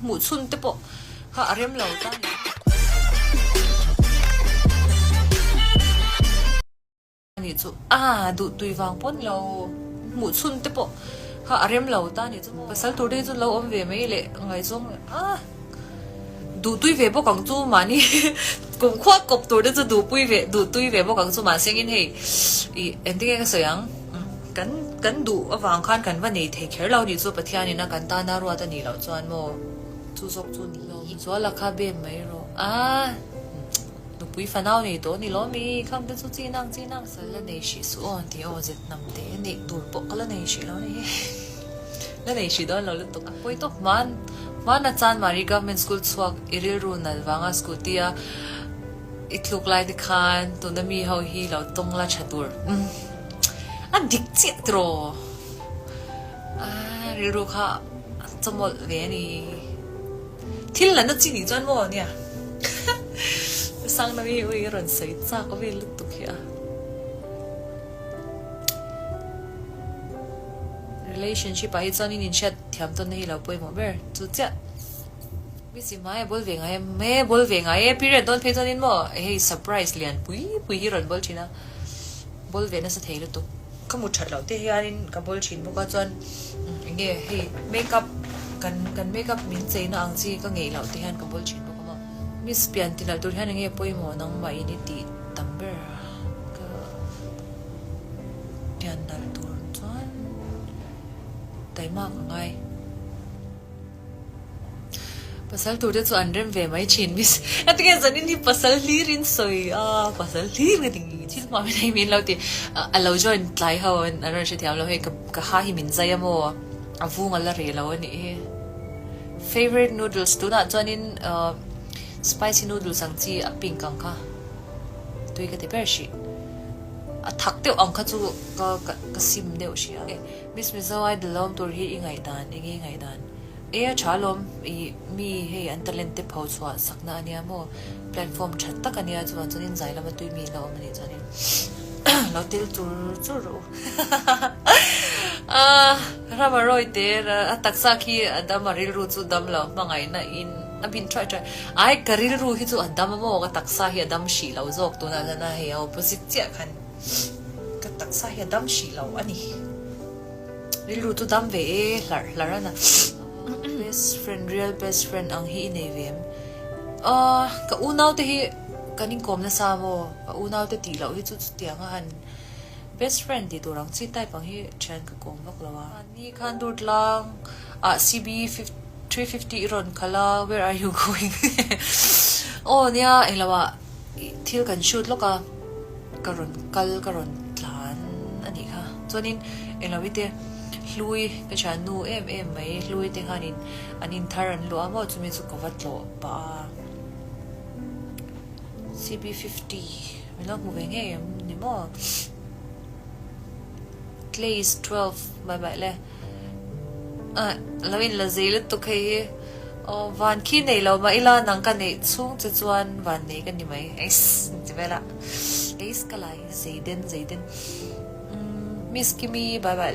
mu chun te po ha arem lo ta ni chu du tui wang pon lo mu chun te po ha arem lo ta ni chu pasal tu de chu lo om ve mai le ngai chong du tui ve bo kang chu mani cùng khoa cục tuổi đó du tui về bao số mà sinh in hay em tiếng cái sayang cắn đủ ở vàng khan cắn vấn đề thì khéo lâu đi cho bát thiên này na cắn ta na ruột ta nỉ lâu chuan mo chú sốc chú nỉ lâu cho là khá bền mấy rồi du bui phần nào này đó nỉ lâu mi không đến số chi năng sao là này sĩ số thì ô dịch nằm thế này đủ bộ cái là này sĩ lâu này là này sĩ đó lâu liên tục quay tóc man na chan mari government school chuak Rilru nal wanga school tia it look like the khan to na mi how hi lo tong la chatur dik chi tro Rilru kha chamol ve ni thil la na chi ni chan mo nia sang na mi oi ron sai cha ko ve lut tu khia relationship ai chan in chat thiam ton hi lo poi mo ber chu cha mi si mai bol ve ngai me bol ve ngai period don phe in mo hey surprise lian pui hi ron bol china bol ve na sa thei lu tu ka mu that lo te hianin ka bol chin mo ka chon nge hey makeup kan makeup min chei na ang chi ka ngei lo te han ka bol chin mo ka ma miss Piannalh tur han nge poi mo nang mai ni ti tamber ka Piannalh tur chon tai ma ngai pasal tu dia tu andrem ve mai chin mis atinga zanin hi pasal lirin soi pasal lir ngi tingi chil ma mai min lo ti alo join tlai ho an ara she thiam lo he ka ha hi min zai mo avung ala re lo ni favorite noodles tu na join spicy noodles ang chi a pink kang kha tui ka te per shi a thak te ang kha chu ka sim deu shi miss mizawai de lom tur hi ingai dan chalom mi hey an talent pho chwa sakna ania mo platform that tak ania chuan chunin zaila ma tui mi lo mani chanin lo til tur ro ramaroi te ataksa khi adama Rilru chu dam lo mangai na in abin try ai Rilru hi chu adam mo ka taksa hi adam shi lo jok tu na he opposite chia khan ka taksa hi adam shi lo ani Rilru tu dam ve lar na real best friend ang hi inevem ka unaw te hi kaning kom na sa mo ka unaw te ti lo hi chu tiang han best friend ti turang chi type ang hi chen ka kom bak lawa ni khan dut lang CB 350 ron kala where are you going nia elawa thil kan shoot loka karon tlan ani kha chonin elawite lui cái chả nu em mấy lui tiếng Hàn anh tharan lo amo chúng mình chụp cover lo ba CB50 mình lo mua về nghe em ni mo Glaze 12 bye bye le lawin la zele to kai van khi này lo mà ila nang ka nei chung chu chuan van nei ka ni mai es tivela es kalai zaiden miss kimi bye bye le